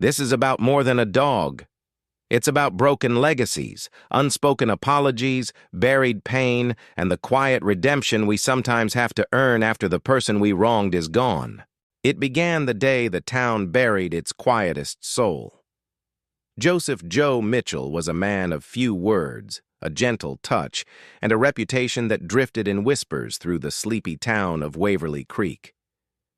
This is about more than a dog. It's about broken legacies, unspoken apologies, buried pain, and the quiet redemption we sometimes have to earn after the person we wronged is gone. It began the day the town buried its quietest soul. Joseph Joe Mitchell was a man of few words, a gentle touch, and a reputation that drifted in whispers through the sleepy town of Waverly Creek.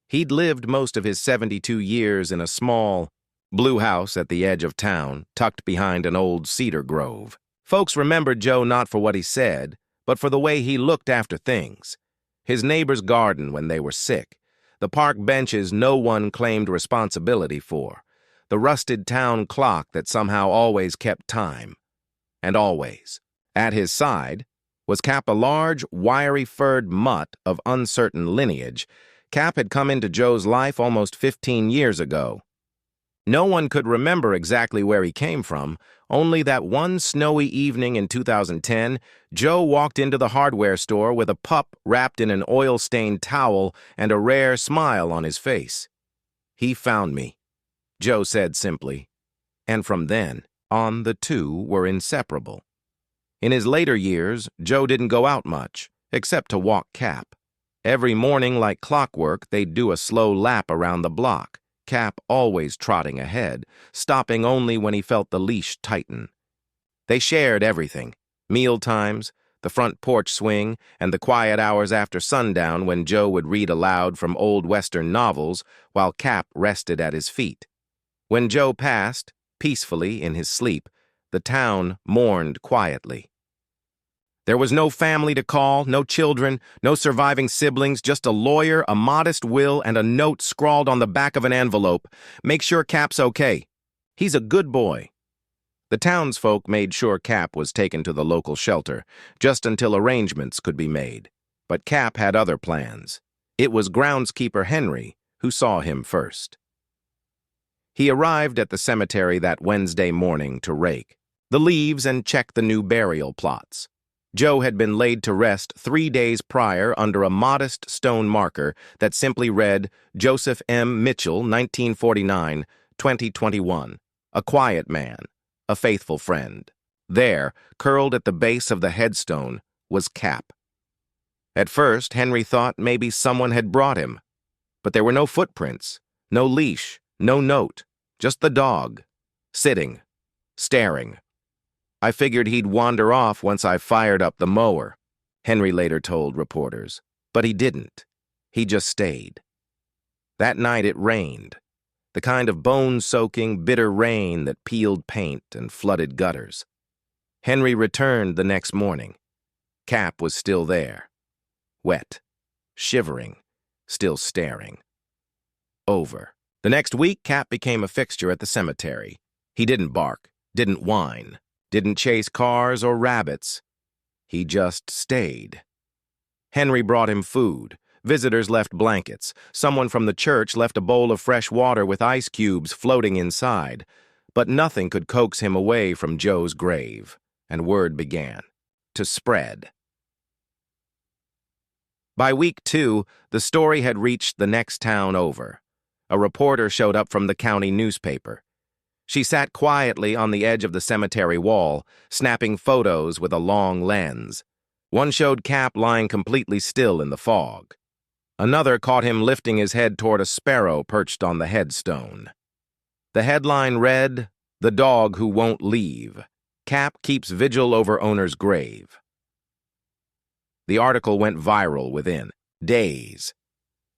He'd lived most of his 72 years in a small, blue house at the edge of town, tucked behind an old cedar grove. Folks remembered Joe not for what he said, but for the way he looked after things. His neighbor's garden when they were sick, the park benches no one claimed responsibility for, the rusted town clock that somehow always kept time. And always, at his side, was Cap, a large, wiry-furred mutt of uncertain lineage. Cap had come into Joe's life almost 15 years ago. No one could remember exactly where he came from, only that one snowy evening in 2010, Joe walked into the hardware store with a pup wrapped in an oil-stained towel and a rare smile on his face. "He found me," Joe said simply, and from then on the two were inseparable. In his later years, Joe didn't go out much, except to walk Cap. Every morning, like clockwork, they'd do a slow lap around the block, Cap always trotting ahead, stopping only when he felt the leash tighten. They shared everything: meal times, the front porch swing, and the quiet hours after sundown when Joe would read aloud from old Western novels while Cap rested at his feet. When Joe passed, peacefully in his sleep, the town mourned quietly. There was no family to call, no children, no surviving siblings, just a lawyer, a modest will, and a note scrawled on the back of an envelope: "Make sure Cap's okay. He's a good boy." The townsfolk made sure Cap was taken to the local shelter, just until arrangements could be made. But Cap had other plans. It was groundskeeper Henry who saw him first. He arrived at the cemetery that Wednesday morning to rake the leaves and check the new burial plots. Joe had been laid to rest 3 days prior under a modest stone marker that simply read, "Joseph M. Mitchell, 1949, 2021. A quiet man, a faithful friend." There, curled at the base of the headstone, was Cap. At first, Henry thought maybe someone had brought him. But there were no footprints, no leash, no note, just the dog, sitting, staring. "I figured he'd wander off once I fired up the mower," Henry later told reporters. But he didn't. He just stayed. That night it rained, the kind of bone-soaking, bitter rain that peeled paint and flooded gutters. Henry returned the next morning. Cap was still there, wet, shivering, still staring. Over. The next week, Cap became a fixture at the cemetery. He didn't bark, didn't whine, didn't chase cars or rabbits. He just stayed. Henry brought him food. Visitors left blankets. Someone from the church left a bowl of fresh water with ice cubes floating inside. But nothing could coax him away from Joe's grave, and word began to spread. By week 2, the story had reached the next town over. A reporter showed up from the county newspaper. She sat quietly on the edge of the cemetery wall, snapping photos with a long lens. One showed Cap lying completely still in the fog. Another caught him lifting his head toward a sparrow perched on the headstone. The headline read, "The Dog Who Won't Leave. Cap Keeps Vigil Over Owner's Grave." The article went viral within days.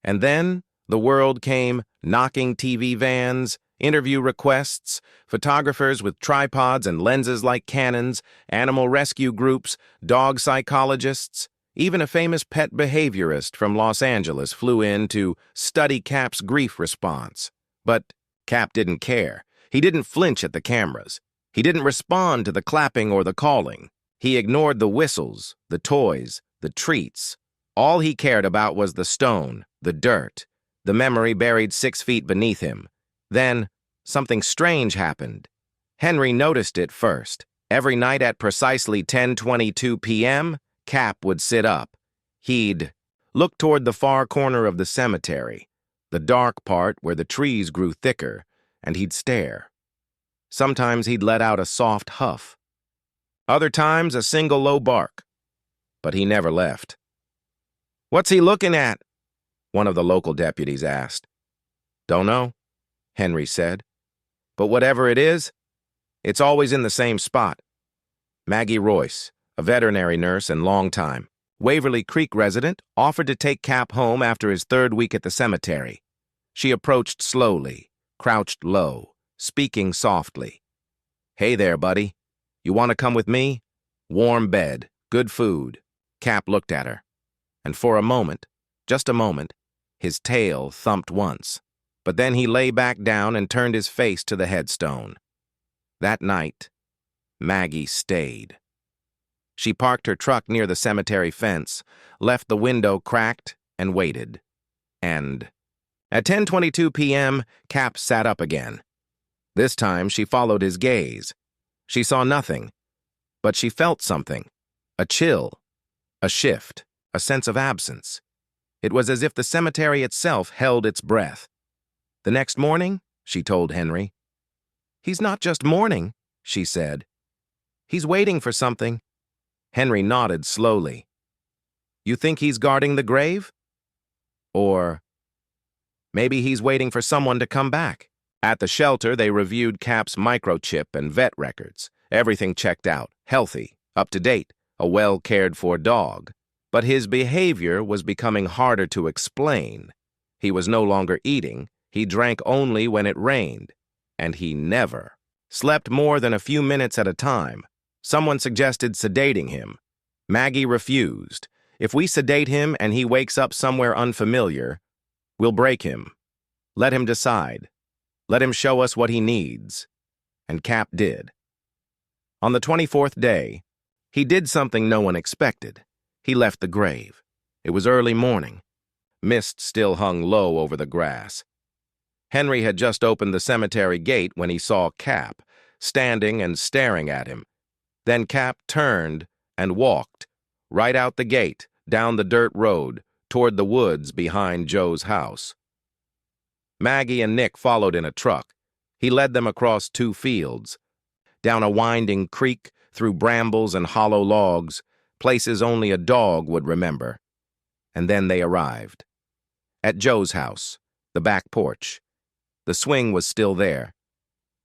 And then the world came knocking TV vans, interview requests, photographers with tripods and lenses like cannons, animal rescue groups, dog psychologists. Even a famous pet behaviorist from Los Angeles flew in to study Cap's grief response. But Cap didn't care. He didn't flinch at the cameras. He didn't respond to the clapping or the calling. He ignored the whistles, the toys, the treats. All he cared about was the stone, the dirt, the memory buried 6 feet beneath him. Then, something strange happened. Henry noticed it first. Every night at precisely 10:22 p.m., Cap would sit up. He'd look toward the far corner of the cemetery, the dark part where the trees grew thicker, and he'd stare. Sometimes he'd let out a soft huff. Other times, a single low bark. But he never left. "What's he looking at?" one of the local deputies asked. "Don't know," Henry said. "But whatever it is, it's always in the same spot." Maggie Royce, a veterinary nurse and longtime Waverly Creek resident, offered to take Cap home after his third week at the cemetery. She approached slowly, crouched low, speaking softly. "Hey there, buddy. You want to come with me? Warm bed, good food." Cap looked at her, and for a moment, just a moment, his tail thumped once. But then he lay back down and turned his face to the headstone. That night, Maggie stayed. She parked her truck near the cemetery fence, left the window cracked, and waited. And at 10:22 p.m., Cap sat up again. This time, she followed his gaze. She saw nothing, but she felt something. A chill, a shift, a sense of absence. It was as if the cemetery itself held its breath. "The next morning," she told Henry. "He's not just mourning," she said. "He's waiting for something." Henry nodded slowly. "You think he's guarding the grave? Or maybe he's waiting for someone to come back." At the shelter, they reviewed Cap's microchip and vet records. Everything checked out, healthy, up to date, a well-cared-for dog. But his behavior was becoming harder to explain. He was no longer eating. He drank only when it rained. And he never slept more than a few minutes at a time. Someone suggested sedating him. Maggie refused. "If we sedate him and he wakes up somewhere unfamiliar, we'll break him. Let him decide. Let him show us what he needs." And Cap did. On the 24th day, he did something no one expected. He left the grave. It was early morning. Mist still hung low over the grass. Henry had just opened the cemetery gate when he saw Cap, standing and staring at him. Then Cap turned and walked, right out the gate, down the dirt road, toward the woods behind Joe's house. Maggie and Nick followed in a truck. He led them across 2 fields, down a winding creek, through brambles and hollow logs, places only a dog would remember. And then they arrived. At Joe's house, the back porch. The swing was still there.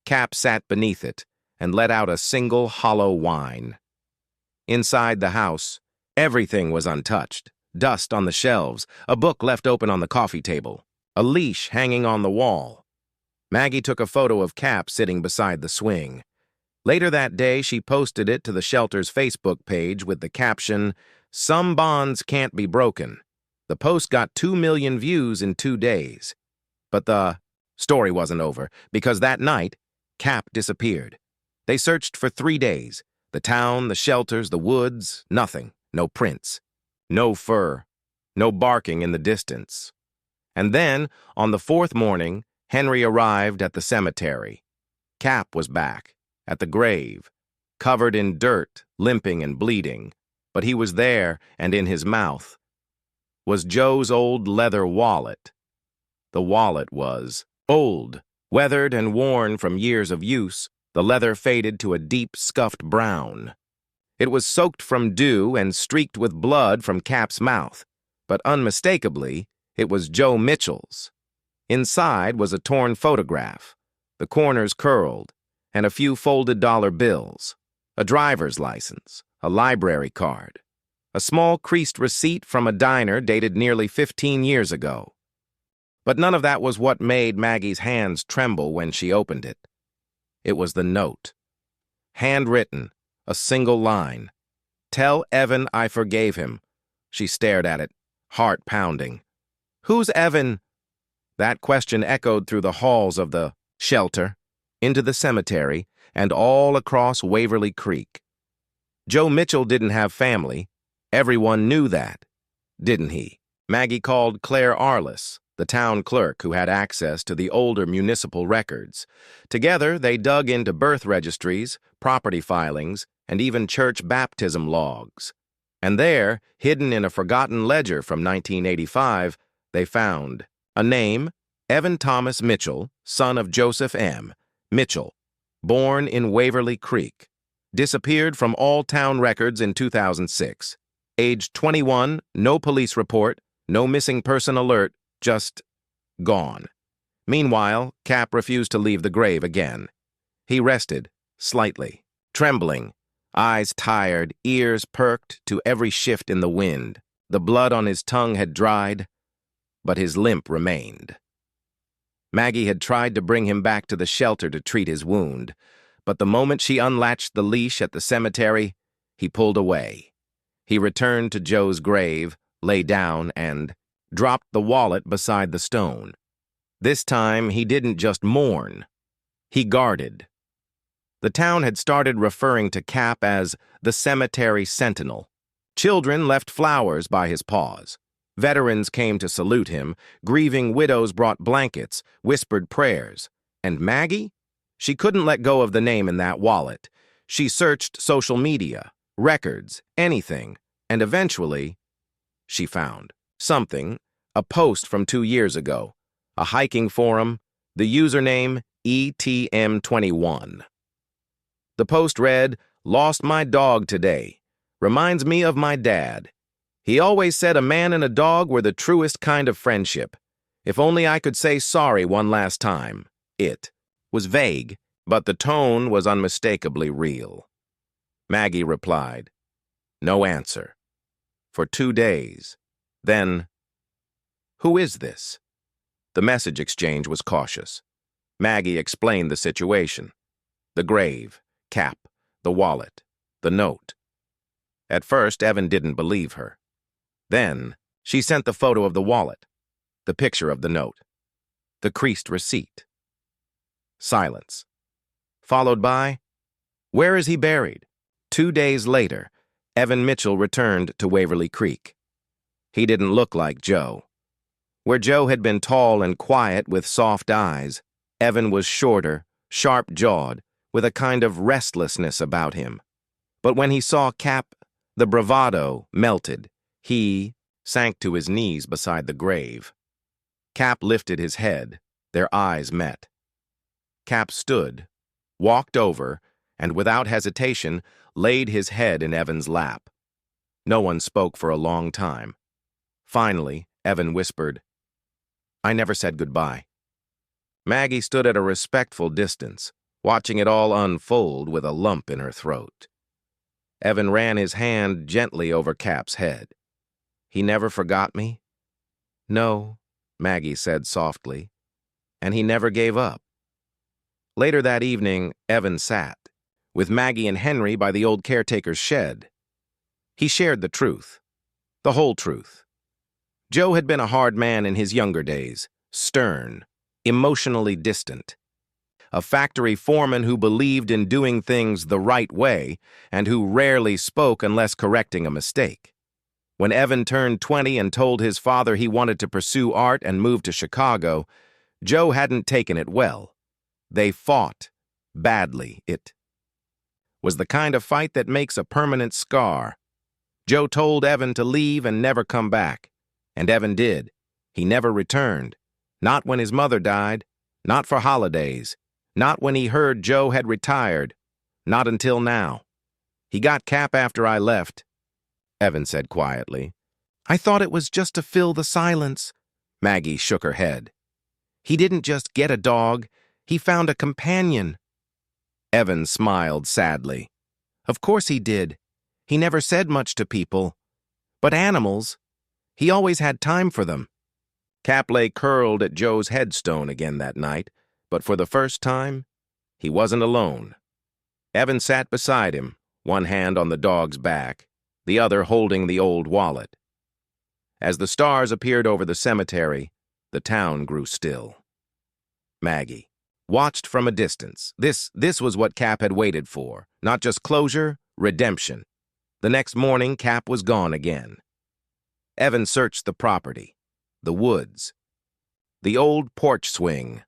Cap sat beneath it and let out a single hollow whine. Inside the house, everything was untouched. Dust on the shelves, a book left open on the coffee table, a leash hanging on the wall. Maggie took a photo of Cap sitting beside the swing. Later that day, she posted it to the shelter's Facebook page with the caption, "Some bonds can't be broken." The post got 2 million views in 2 days. But the story wasn't over, because that night, Cap disappeared. They searched for 3 days. The town, the shelters, the woods, nothing. No prints. No fur. No barking in the distance. And then, on the 4th morning, Henry arrived at the cemetery. Cap was back, at the grave, covered in dirt, limping and bleeding. But he was there, and in his mouth was Joe's old leather wallet. The wallet was old, weathered and worn from years of use. The leather faded to a deep, scuffed brown. It was soaked from dew and streaked with blood from Cap's mouth, but unmistakably, it was Joe Mitchell's. Inside was a torn photograph, the corners curled, and a few folded dollar bills, a driver's license, a library card, a small creased receipt from a diner dated nearly 15 years ago. But none of that was what made Maggie's hands tremble when she opened it. It was the note. Handwritten, a single line. "Tell Evan I forgave him." She stared at it, heart pounding. "Who's Evan?" That question echoed through the halls of the shelter, into the cemetery, and all across Waverly Creek. Joe Mitchell didn't have family. Everyone knew that, didn't he? Maggie called Claire Arliss, the town clerk who had access to the older municipal records. Together, they dug into birth registries, property filings, and even church baptism logs. And there, hidden in a forgotten ledger from 1985, they found a name, Evan Thomas Mitchell, son of Joseph M. Mitchell, born in Waverly Creek, disappeared from all town records in 2006. Age 21, no police report, no missing person alert, just gone. Meanwhile, Cap refused to leave the grave again. He rested, slightly, trembling, eyes tired, ears perked to every shift in the wind. The blood on his tongue had dried, but his limp remained. Maggie had tried to bring him back to the shelter to treat his wound, but the moment she unlatched the leash at the cemetery, he pulled away. He returned to Joe's grave, lay down, and dropped the wallet beside the stone. This time, he didn't just mourn. He guarded. The town had started referring to Cap as the cemetery sentinel. Children left flowers by his paws. Veterans came to salute him. Grieving widows brought blankets, whispered prayers. And Maggie? She couldn't let go of the name in that wallet. She searched social media, records, anything, and eventually, she found something, a post from 2 years ago, a hiking forum, the username ETM21. The post read, "Lost my dog today. Reminds me of my dad. He always said a man and a dog were the truest kind of friendship. If only I could say sorry one last time." It was vague, but the tone was unmistakably real. Maggie replied. No answer. For 2 days. Then, "Who is this?" The message exchange was cautious. Maggie explained the situation. The grave, Cap, the wallet, the note. At first, Evan didn't believe her. Then, she sent the photo of the wallet, the picture of the note, the creased receipt. Silence. Followed by, "Where is he buried?" 2 days later, Evan Mitchell returned to Waverly Creek. He didn't look like Joe. Where Joe had been tall and quiet with soft eyes, Evan was shorter, sharp-jawed, with a kind of restlessness about him. But when he saw Cap, the bravado melted. He sank to his knees beside the grave. Cap lifted his head. Their eyes met. Cap stood, walked over, and without hesitation, laid his head in Evan's lap. No one spoke for a long time. Finally, Evan whispered, "I never said goodbye." Maggie stood at a respectful distance, watching it all unfold with a lump in her throat. Evan ran his hand gently over Cap's head. "He never forgot me?" "No," Maggie said softly, "and he never gave up." Later that evening, Evan sat, with Maggie and Henry by the old caretaker's shed. He shared the truth, the whole truth. Joe had been a hard man in his younger days, stern, emotionally distant. A factory foreman who believed in doing things the right way and who rarely spoke unless correcting a mistake. When Evan turned 20 and told his father he wanted to pursue art and move to Chicago, Joe hadn't taken it well. They fought badly. It was the kind of fight that makes a permanent scar. Joe told Evan to leave and never come back. And Evan did. He never returned. Not when his mother died. Not for holidays. Not when he heard Joe had retired. Not until now. He got Cap after I left, Evan said quietly. "I thought it was just to fill the silence." Maggie shook her head. "He didn't just get a dog. He found a companion." Evan smiled sadly. "Of course he did. He never said much to people. But animals, he always had time for them." Cap lay curled at Joe's headstone again that night, but for the first time, he wasn't alone. Evan sat beside him, one hand on the dog's back, the other holding the old wallet. As the stars appeared over the cemetery, the town grew still. Maggie watched from a distance. This was what Cap had waited for. Not just closure, redemption. The next morning, Cap was gone again. Evan searched the property, the woods, the old porch swing.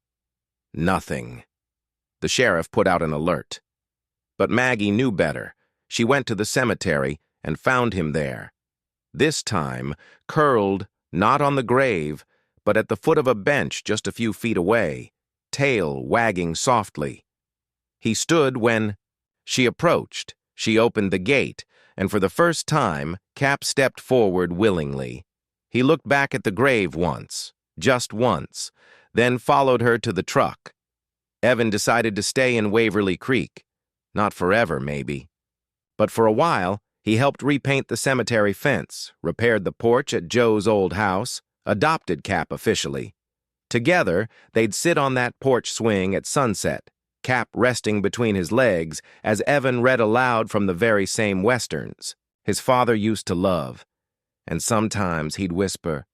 Nothing. The sheriff put out an alert. But Maggie knew better. She went to the cemetery and found him there. This time, curled, not on the grave, but at the foot of a bench just a few feet away, tail wagging softly. He stood when she approached. She opened the gate, and for the first time, Cap stepped forward willingly. He looked back at the grave once, just once, then followed her to the truck. Evan decided to stay in Waverly Creek. Not forever, maybe. But for a while, he helped repaint the cemetery fence, repaired the porch at Joe's old house, adopted Cap officially. Together, they'd sit on that porch swing at sunset, Cap resting between his legs as Evan read aloud from the very same westerns his father used to love. And sometimes he'd whisper,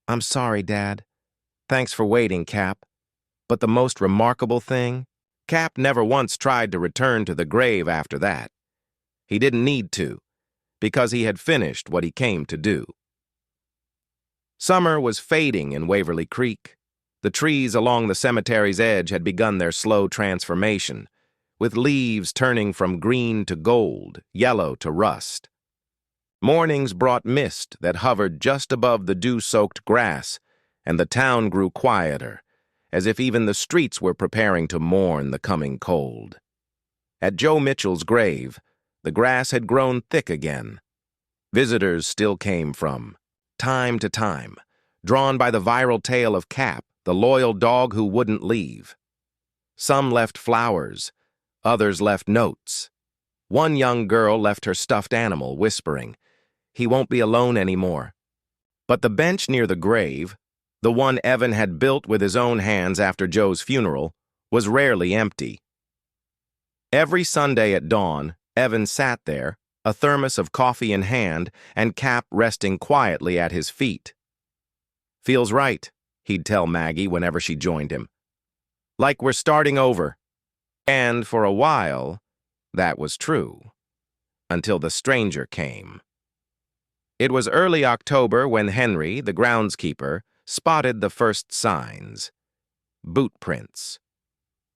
"I'm sorry, Dad. Thanks for waiting, Cap." But the most remarkable thing, Cap never once tried to return to the grave after that. He didn't need to, because he had finished what he came to do. Summer was fading in Waverly Creek. The trees along the cemetery's edge had begun their slow transformation, with leaves turning from green to gold, yellow to rust. Mornings brought mist that hovered just above the dew-soaked grass, and the town grew quieter, as if even the streets were preparing to mourn the coming cold. At Joe Mitchell's grave, the grass had grown thick again. Visitors still came from time to time, drawn by the viral tale of Cap, the loyal dog who wouldn't leave. Some left flowers, others left notes. One young girl left her stuffed animal, whispering, "He won't be alone anymore." But the bench near the grave, the one Evan had built with his own hands after Joe's funeral, was rarely empty. Every Sunday at dawn, Evan sat there, a thermos of coffee in hand, and Cap resting quietly at his feet. "Feels right," he'd tell Maggie whenever she joined him. "Like we're starting over." And for a while, that was true. Until the stranger came. It was early October when Henry, the groundskeeper, spotted the first signs. Boot prints.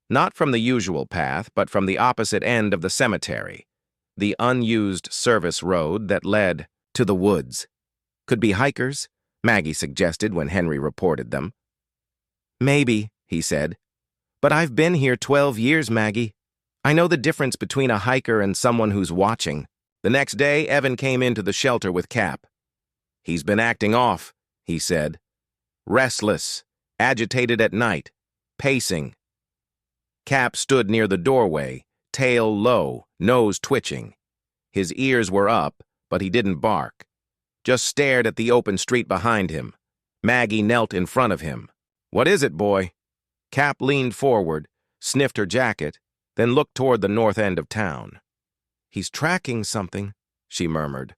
Not from the usual path, but from the opposite end of the cemetery, the unused service road that led to the woods. "Could be hikers," Maggie suggested when Henry reported them. "Maybe," he said. "But I've been here 12 years, Maggie. I know the difference between a hiker and someone who's watching." The next day, Evan came into the shelter with Cap. "He's been acting off," he said. "Restless, agitated at night, pacing." Cap stood near the doorway, tail low, nose twitching. His ears were up, but he didn't bark. Just stared at the open street behind him. Maggie knelt in front of him. "What is it, boy?" Cap leaned forward, sniffed her jacket, then looked toward the north end of town. "He's tracking something," she murmured.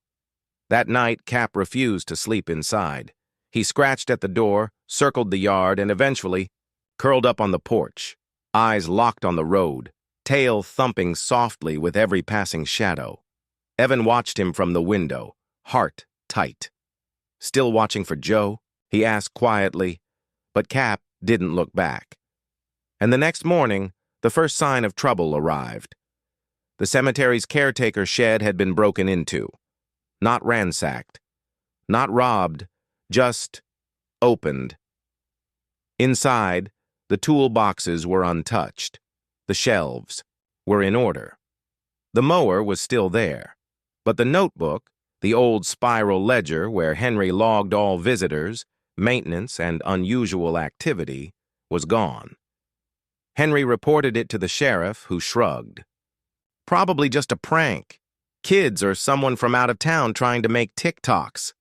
That night, Cap refused to sleep inside. He scratched at the door, circled the yard, and eventually curled up on the porch, eyes locked on the road, tail thumping softly with every passing shadow. Evan watched him from the window, heart tight. "Still watching for Joe?" he asked quietly, but Cap didn't look back. And the next morning, the first sign of trouble arrived. The cemetery's caretaker shed had been broken into. Not ransacked. Not robbed. Just opened. Inside, the toolboxes were untouched. The shelves were in order. The mower was still there, but the notebook, the old spiral ledger where Henry logged all visitors, maintenance, and unusual activity, was gone. Henry reported it to the sheriff, who shrugged. "Probably just a prank. Kids or someone from out of town trying to make TikToks."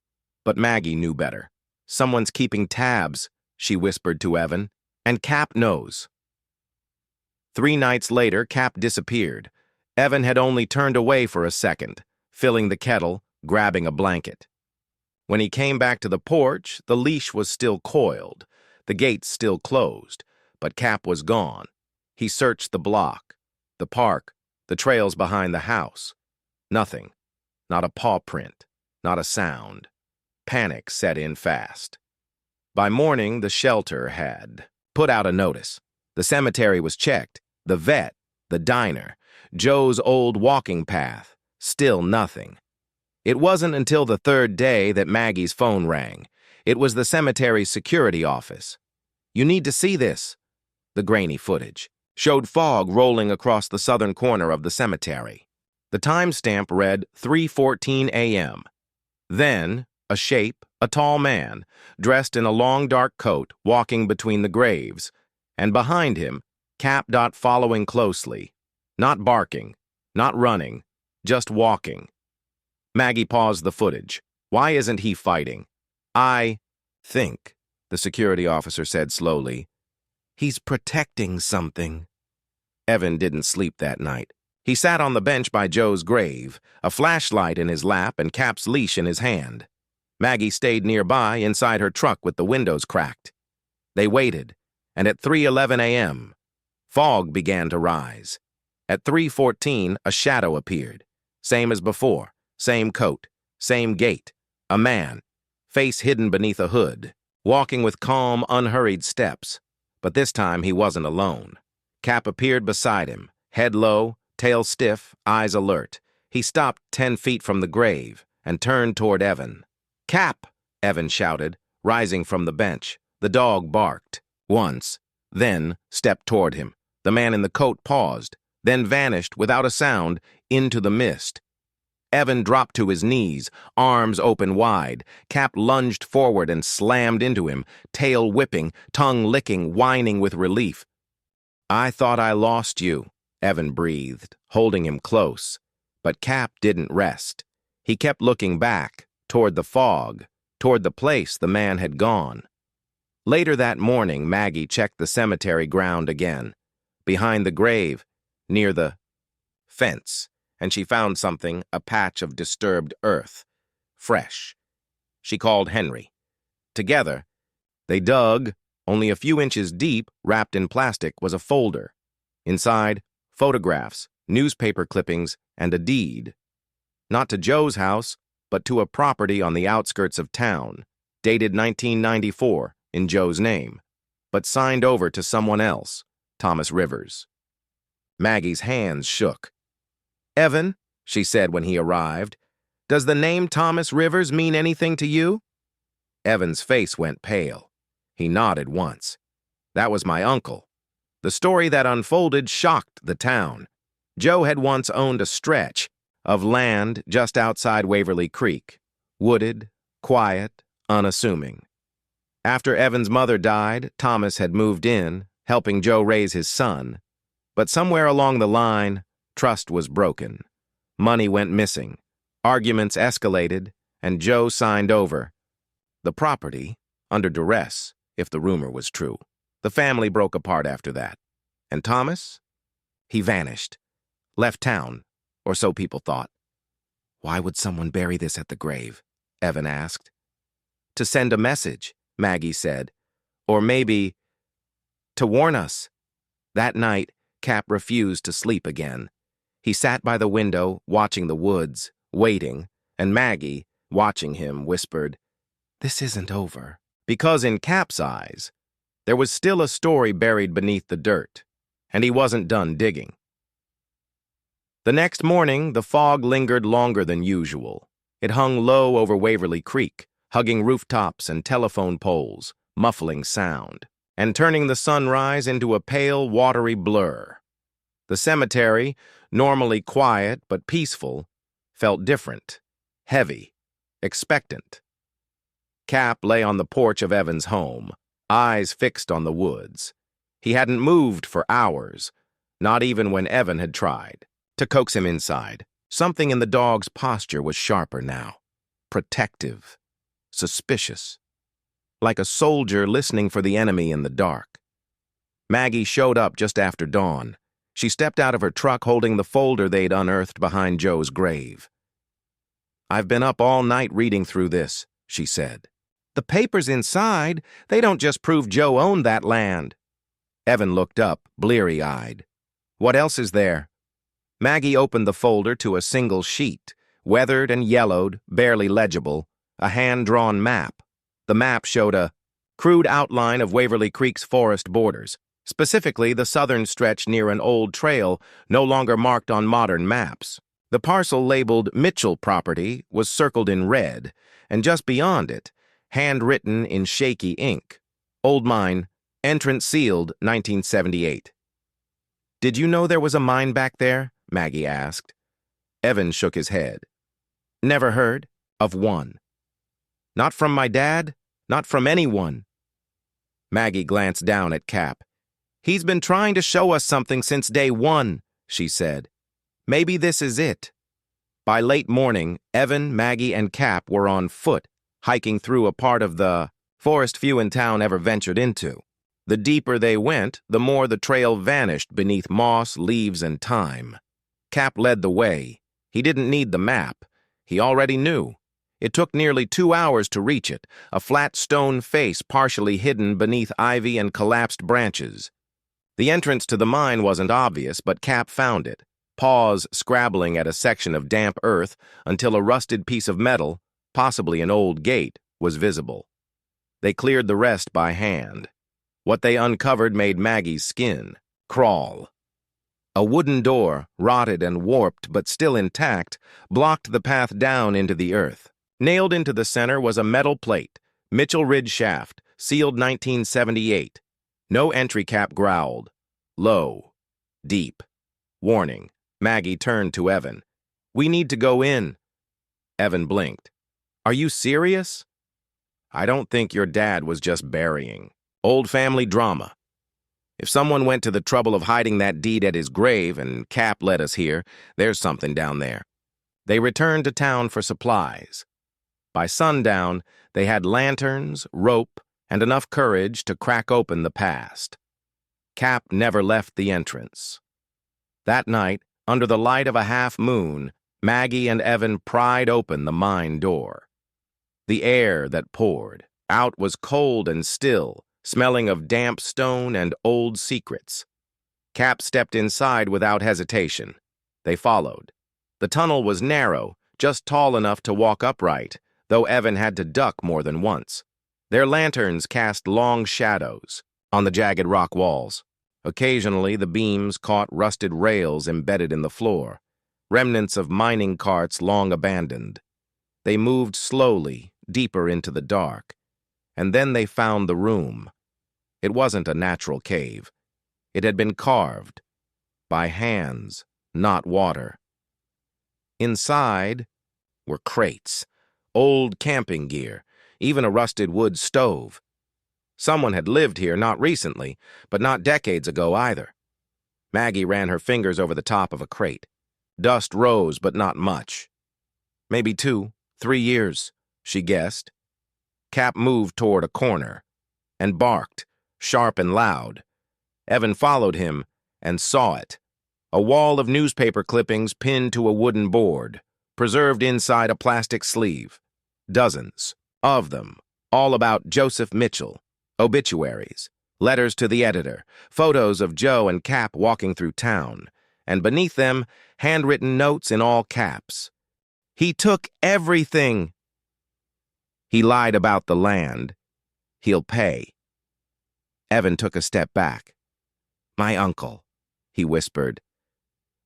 But Maggie knew better. "Someone's keeping tabs," she whispered to Evan, "and Cap knows." 3 nights later, Cap disappeared. Evan had only turned away for a second, filling the kettle, grabbing a blanket. When he came back to the porch, the leash was still coiled, the gates still closed, but Cap was gone. He searched the block, the park, the trails behind the house. Nothing. Not a paw print, not a sound. Panic set in fast. By morning, the shelter had put out a notice. The cemetery was checked, the vet, the diner, Joe's old walking path. Still nothing. It wasn't until the third day that Maggie's phone rang. It was the cemetery's security office. "You need to see this." The grainy footage showed fog rolling across the southern corner of the cemetery. The timestamp read 3:14 a.m. Then, a shape, a tall man, dressed in a long dark coat, walking between the graves, and behind him, Cap. Following closely. Not barking, not running, just walking. Maggie paused the footage. "Why isn't he fighting?" "I think," the security officer said slowly, "he's protecting something." Evan didn't sleep that night. He sat on the bench by Joe's grave, a flashlight in his lap and Cap's leash in his hand. Maggie stayed nearby inside her truck with the windows cracked. They waited, and at 3:11 a.m., fog began to rise. At 3:14, a shadow appeared. Same as before, same coat, same gait. A man, face hidden beneath a hood, walking with calm, unhurried steps. But this time he wasn't alone. Cap appeared beside him, head low, tail stiff, eyes alert. He stopped 10 feet from the grave and turned toward Evan. "Cap!" Evan shouted, rising from the bench. The dog barked once, then stepped toward him. The man in the coat paused, then vanished without a sound into the mist. Evan dropped to his knees, arms open wide. Cap lunged forward and slammed into him, tail whipping, tongue licking, whining with relief. "I thought I lost you," Evan breathed, holding him close. But Cap didn't rest. He kept looking back, toward the fog, toward the place the man had gone. Later that morning, Maggie checked the cemetery ground again, behind the grave, near the fence, and she found something, a patch of disturbed earth, fresh. She called Henry. Together, they dug. Only a few inches deep, wrapped in plastic, was a folder. Inside, photographs, newspaper clippings, and a deed. Not to Joe's house, but to a property on the outskirts of town, dated 1994, in Joe's name, but signed over to someone else, Thomas Rivers. Maggie's hands shook. "Evan," she said when he arrived, "does the name Thomas Rivers mean anything to you?" Evan's face went pale. He nodded once. "That was my uncle." The story that unfolded shocked the town. Joe had once owned a stretch of land just outside Waverly Creek, wooded, quiet, unassuming. After Evan's mother died, Thomas had moved in, helping Joe raise his son. But somewhere along the line, trust was broken. Money went missing. Arguments escalated, and Joe signed over the property under duress, if the rumor was true. The family broke apart after that. And Thomas? He vanished. Left town, or so people thought. "Why would someone bury this at the grave?" Evan asked. "To send a message," Maggie said. "Or maybe to warn us." That night, Cap refused to sleep again. He sat by the window, watching the woods, waiting, and Maggie, watching him, whispered, "This isn't over." Because in Cap's eyes, there was still a story buried beneath the dirt, and he wasn't done digging. The next morning, the fog lingered longer than usual. It hung low over Waverly Creek, hugging rooftops and telephone poles, muffling sound, and turning the sunrise into a pale, watery blur. The cemetery, normally quiet but peaceful, felt different, heavy, expectant. Cap lay on the porch of Evan's home, eyes fixed on the woods. He hadn't moved for hours, not even when Evan had tried to coax him inside. Something in the dog's posture was sharper now, protective, suspicious, like a soldier listening for the enemy in the dark. Maggie showed up just after dawn. She stepped out of her truck holding the folder they'd unearthed behind Joe's grave. "I've been up all night reading through this," she said. "The papers inside, they don't just prove Joe owned that land." Evan looked up, bleary-eyed. "What else is there?" Maggie opened the folder to a single sheet, weathered and yellowed, barely legible, a hand-drawn map. The map showed a crude outline of Waverly Creek's forest borders, specifically the southern stretch near an old trail no longer marked on modern maps. The parcel labeled Mitchell property was circled in red, and just beyond it, handwritten in shaky ink. Old mine, entrance sealed, 1978. "Did you know there was a mine back there?" Maggie asked. Evan shook his head. "Never heard of one. Not from my dad, not from anyone." Maggie glanced down at Cap. "He's been trying to show us something since day one," she said. "Maybe this is it." By late morning, Evan, Maggie, and Cap were on foot, hiking through a part of the forest few in town ever ventured into. The deeper they went, the more the trail vanished beneath moss, leaves, and thyme. Cap led the way. He didn't need the map. He already knew. It took nearly 2 hours to reach it, a flat stone face partially hidden beneath ivy and collapsed branches. The entrance to the mine wasn't obvious, but Cap found it, paws scrabbling at a section of damp earth until a rusted piece of metal, possibly an old gate, was visible. They cleared the rest by hand. What they uncovered made Maggie's skin crawl. A wooden door, rotted and warped but still intact, blocked the path down into the earth. Nailed into the center was a metal plate, Mitchell Ridge shaft, sealed 1978. No entry. Cap growled. Low. Deep. Warning. Maggie turned to Evan. "We need to go in." Evan blinked. "Are you serious?" "I don't think your dad was just burying. Old family drama. If someone went to the trouble of hiding that deed at his grave and Cap led us here, there's something down there." They returned to town for supplies. By sundown, they had lanterns, rope, and enough courage to crack open the past. Cap never left the entrance. That night, under the light of a half moon, Maggie and Evan pried open the mine door. The air that poured out was cold and still, smelling of damp stone and old secrets. Cap stepped inside without hesitation. They followed. The tunnel was narrow, just tall enough to walk upright, though Evan had to duck more than once. Their lanterns cast long shadows on the jagged rock walls. Occasionally, the beams caught rusted rails embedded in the floor, remnants of mining carts long abandoned. They moved slowly, deeper into the dark, and then they found the room. It wasn't a natural cave. It had been carved by hands, not water. Inside were crates, old camping gear, even a rusted wood stove. Someone had lived here not recently, but not decades ago either. Maggie ran her fingers over the top of a crate. Dust rose, but not much. Maybe 2, 3 years, she guessed. Cap moved toward a corner and barked, sharp and loud. Evan followed him and saw it. A wall of newspaper clippings pinned to a wooden board, preserved inside a plastic sleeve. Dozens of them, all about Joseph Mitchell. Obituaries, letters to the editor, photos of Joe and Cap walking through town, and beneath them, handwritten notes in all caps. "He took everything." "He lied about the land. He'll pay." Evan took a step back. "My uncle," he whispered.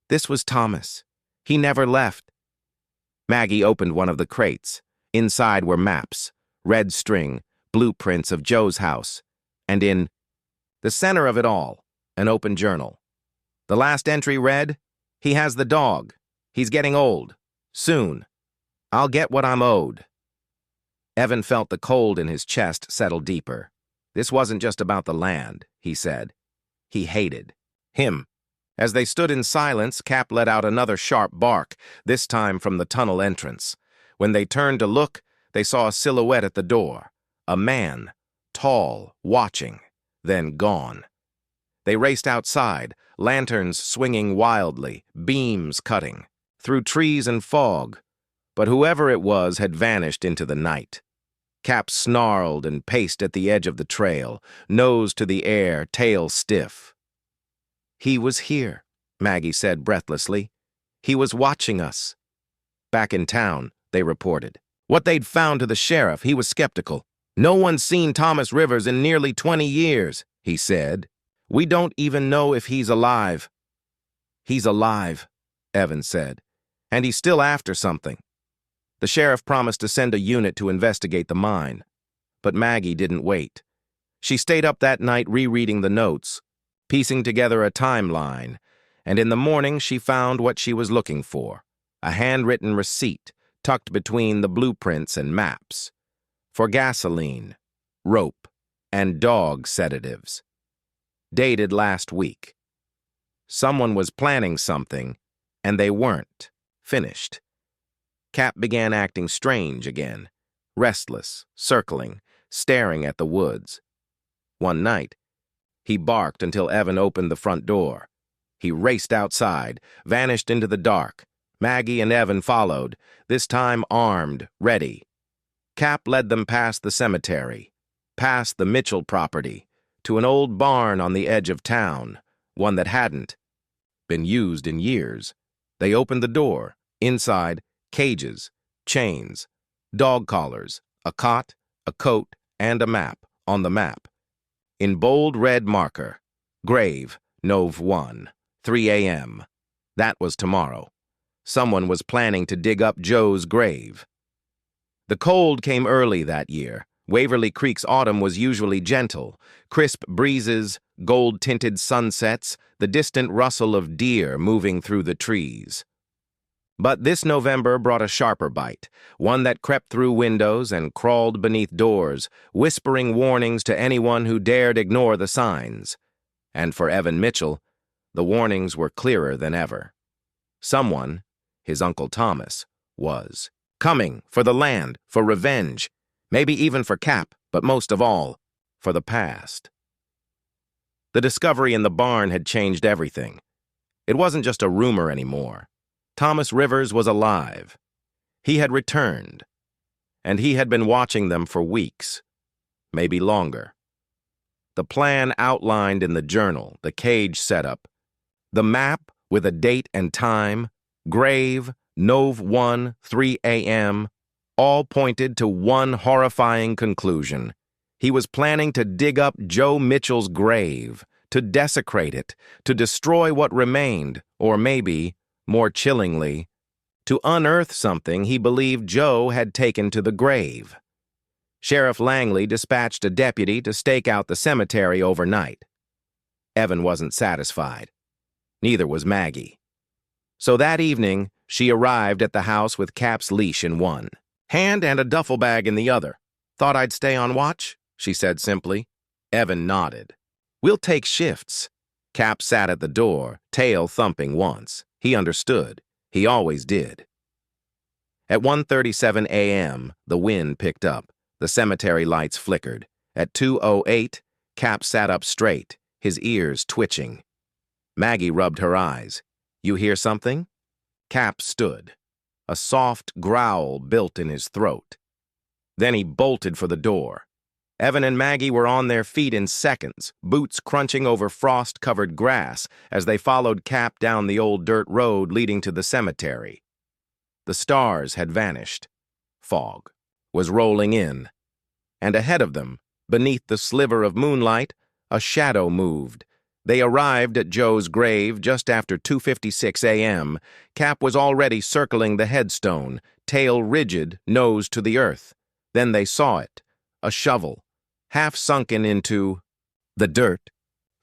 "This was Thomas. He never left." Maggie opened one of the crates. Inside were maps, red string, blueprints of Joe's house, and in the center of it all, an open journal. The last entry read, "He has the dog. He's getting old. Soon. I'll get what I'm owed." Evan felt the cold in his chest settle deeper. This wasn't just about the land, he said. He hated him. As they stood in silence, Cap let out another sharp bark, this time from the tunnel entrance. When they turned to look, they saw a silhouette at the door. A man, tall, watching, then gone. They raced outside, lanterns swinging wildly, beams cutting, through trees and fog. But whoever it was had vanished into the night. Cap snarled and paced at the edge of the trail, nose to the air, tail stiff. "He was here," Maggie said breathlessly. "He was watching us." Back in town, they reported. What they'd found to the sheriff, he was skeptical. "No one's seen Thomas Rivers in nearly 20 years, he said. "We don't even know if he's alive." "He's alive," Evan said, "and he's still after something." The sheriff promised to send a unit to investigate the mine. But Maggie didn't wait. She stayed up that night rereading the notes, piecing together a timeline, and in the morning she found what she was looking for, a handwritten receipt tucked between the blueprints and maps, for gasoline, rope, and dog sedatives. Dated last week. Someone was planning something, and they weren't finished. Cap began acting strange again, restless, circling, staring at the woods. One night, he barked until Evan opened the front door. He raced outside, vanished into the dark. Maggie and Evan followed, this time armed, ready. Cap led them past the cemetery, past the Mitchell property, to an old barn on the edge of town, one that hadn't been used in years. They opened the door. Inside, cages, chains, dog collars, a cot, a coat, and a map. On the map, in bold red marker, grave, Nov 1, 3 a.m. That was tomorrow. Someone was planning to dig up Joe's grave. The cold came early that year. Waverly Creek's autumn was usually gentle. Crisp breezes, gold-tinted sunsets, the distant rustle of deer moving through the trees. But this November brought a sharper bite, one that crept through windows and crawled beneath doors, whispering warnings to anyone who dared ignore the signs. And for Evan Mitchell, the warnings were clearer than ever. Someone, his Uncle Thomas, was coming for the land, for revenge, maybe even for Cap, but most of all, for the past. The discovery in the barn had changed everything. It wasn't just a rumor anymore. Thomas Rivers was alive. He had returned, and he had been watching them for weeks, maybe longer. The plan outlined in the journal, the cage setup, the map with a date and time, grave, Nov 1, 3 a.m., all pointed to one horrifying conclusion. He was planning to dig up Joe Mitchell's grave, to desecrate it, to destroy what remained, or maybe, more chillingly, to unearth something he believed Joe had taken to the grave. Sheriff Langley dispatched a deputy to stake out the cemetery overnight. Evan wasn't satisfied. Neither was Maggie. So that evening, she arrived at the house with Cap's leash in one hand and a duffel bag in the other. "Thought I'd stay on watch?" she said simply. Evan nodded. "We'll take shifts." Cap sat at the door, tail thumping once. He understood. He always did. At 1:37 a.m., the wind picked up. The cemetery lights flickered. At 2:08, Cap sat up straight, his ears twitching. Maggie rubbed her eyes. "You hear something?" Cap stood. A soft growl built in his throat. Then he bolted for the door. Evan and Maggie were on their feet in seconds, boots crunching over frost-covered grass as they followed Cap down the old dirt road leading to the cemetery. The stars had vanished. Fog was rolling in. And ahead of them, beneath the sliver of moonlight, a shadow moved. They arrived at Joe's grave just after 2:56 a.m. Cap was already circling the headstone, tail rigid, nose to the earth. Then they saw it, a shovel, half sunken into the dirt,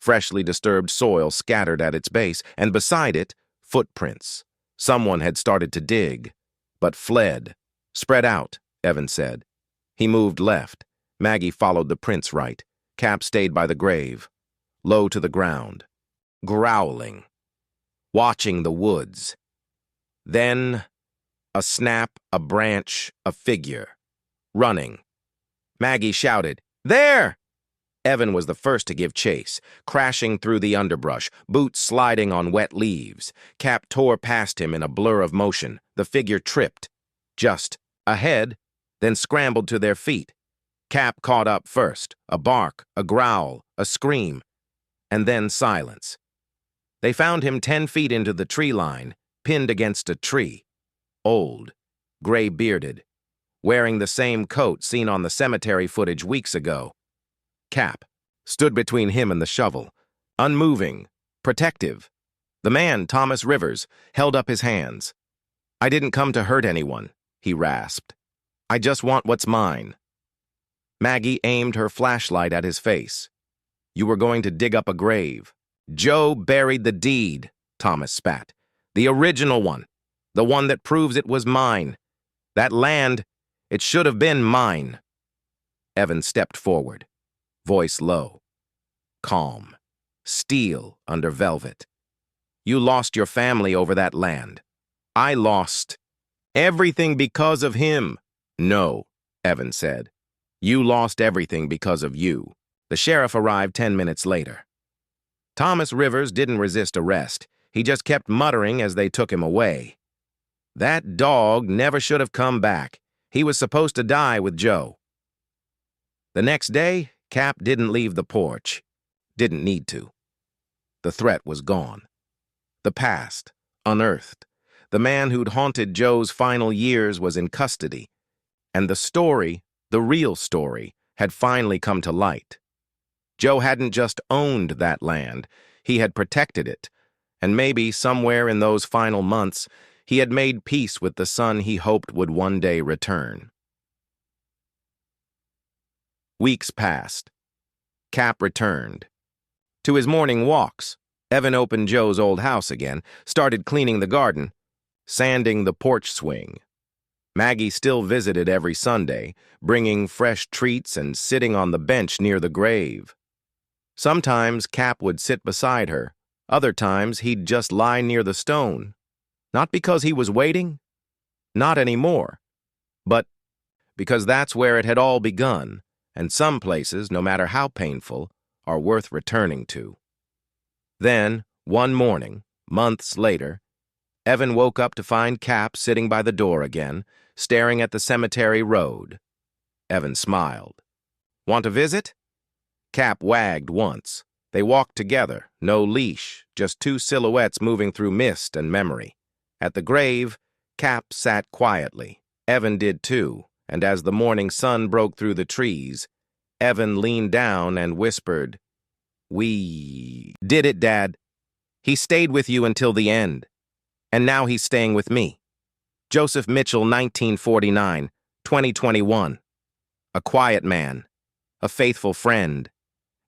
freshly disturbed soil scattered at its base, and beside it, footprints. Someone had started to dig, but fled. "Spread out," Evan said. He moved left. Maggie followed the prints right. Cap stayed by the grave, low to the ground, growling, watching the woods. Then, a snap, a branch, a figure, running. Maggie shouted, "There!" Evan was the first to give chase, crashing through the underbrush, boots sliding on wet leaves. Cap tore past him in a blur of motion. The figure tripped, just ahead, then scrambled to their feet. Cap caught up first, a bark, a growl, a scream, and then silence. They found him 10 feet into the tree line, pinned against a tree. Old, gray-bearded, wearing the same coat seen on the cemetery footage weeks ago. Cap stood between him and the shovel, unmoving, protective. The man, Thomas Rivers, held up his hands. "I didn't come to hurt anyone," he rasped. "I just want what's mine." Maggie aimed her flashlight at his face. You were going to dig up a grave. Joe buried the deed, Thomas spat. The original one. The one that proves it was mine. That land, it should have been mine. Evan stepped forward, voice low, calm, steel under velvet. You lost your family over that land. I lost everything because of him. No, Evan said. You lost everything because of you. The sheriff arrived 10 minutes later. Thomas Rivers didn't resist arrest. He just kept muttering as they took him away. That dog never should have come back. He was supposed to die with Joe. The next day, Cap didn't leave the porch. Didn't need to. The threat was gone. The past, unearthed. The man who'd haunted Joe's final years was in custody. And the story, the real story, had finally come to light. Joe hadn't just owned that land, he had protected it, and maybe somewhere in those final months, he had made peace with the son he hoped would one day return. Weeks passed. Cap returned. To his morning walks, Evan opened Joe's old house again, started cleaning the garden, sanding the porch swing. Maggie still visited every Sunday, bringing fresh treats and sitting on the bench near the grave. Sometimes Cap would sit beside her. Other times he'd just lie near the stone. Not because he was waiting, not anymore, but because that's where it had all begun, and some places, no matter how painful, are worth returning to. Then, one morning, months later, Evan woke up to find Cap sitting by the door again, staring at the cemetery road. Evan smiled. Want a visit? Cap wagged once. They walked together, no leash, just two silhouettes moving through mist and memory. At the grave, Cap sat quietly. Evan did too, and as the morning sun broke through the trees, Evan leaned down and whispered, "We did it, Dad. He stayed with you until the end, and now he's staying with me." Joseph Mitchell, 1949, 2021. A quiet man, a faithful friend,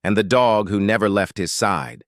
and the dog who never left his side.